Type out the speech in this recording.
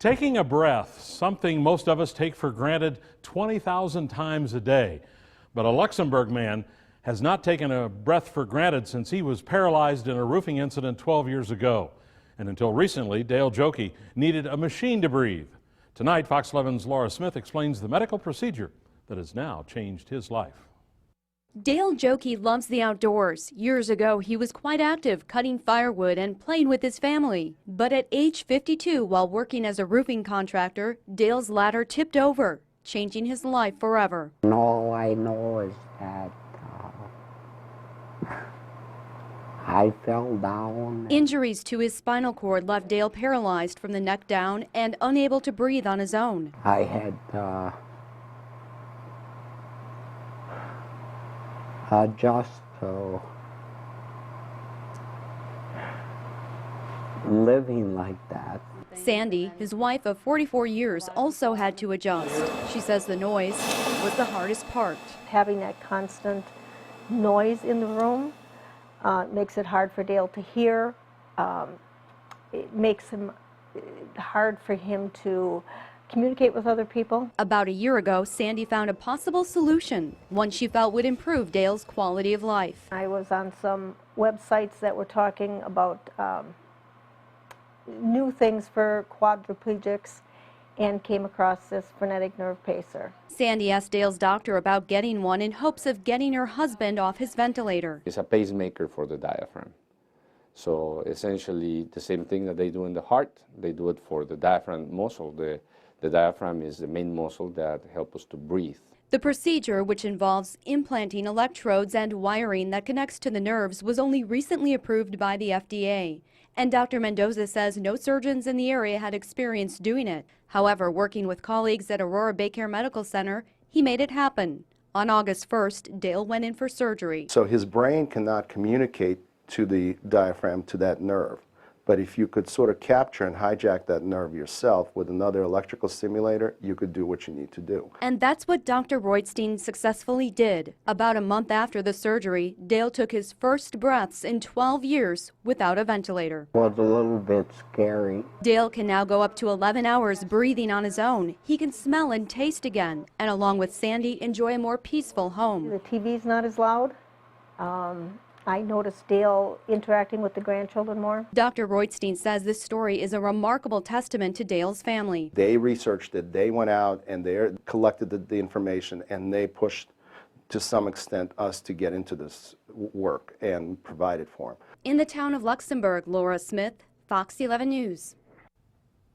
Taking a breath, something most of us take for granted 20,000 times a day. But a Luxemburg man has not taken a breath for granted since he was paralyzed in a roofing incident 12 years ago. And until recently, Dale Jokey needed a machine to breathe. Tonight, Fox 11's Laura Smith explains the medical procedure that has now changed his life. Dale Jokey loves the outdoors. Years ago, he was quite active, cutting firewood and playing with his family. But at age 52, while working as a roofing contractor, Dale's ladder tipped over, changing his life forever. And all I know is that I fell down. Injuries to his spinal cord left Dale paralyzed from the neck down and unable to breathe on his own. I had just living like that. Sandy, his wife of 44 years, also had to adjust. She says the noise was the hardest part. Having that constant noise in the room makes it hard for Dale to hear. It makes him hard for him to communicate with other people. About a year ago, Sandy found a possible solution, one she felt would improve Dale's quality of life. I was on some websites that were talking about new things for quadriplegics and came across this phonetic nerve pacer. Sandy asked Dale's doctor about getting one in hopes of getting her husband off his ventilator. It's a pacemaker for the diaphragm. So essentially the same thing that they do in the heart, they do it for the diaphragm muscle. The diaphragm is the main muscle that helps us to breathe. The procedure, which involves implanting electrodes and wiring that connects to the nerves, was only recently approved by the FDA. And Dr. Mendoza says no surgeons in the area had experience doing it. However, working with colleagues at Aurora Baycare Medical Center, he made it happen. On August 1st, Dale went in for surgery. So his brain cannot communicate to the diaphragm, to that nerve. But if you could sort of capture and hijack that nerve yourself with another electrical stimulator, you could do what you need to do. And that's what Dr. Roitstein successfully did. About a month after the surgery, Dale took his first breaths in 12 years without a ventilator. It was a little bit scary. Dale can now go up to 11 hours breathing on his own. He can smell and taste again, and along with Sandy, enjoy a more peaceful home. The TV's not as loud. I noticed Dale interacting with the grandchildren more. Dr. Roitstein says this story is a remarkable testament to Dale's family. They researched it, they went out and they collected the information, and they pushed, to some extent, us to get into this work and provide it for them. In the town of Luxemburg, Laura Smith, Fox 11 News.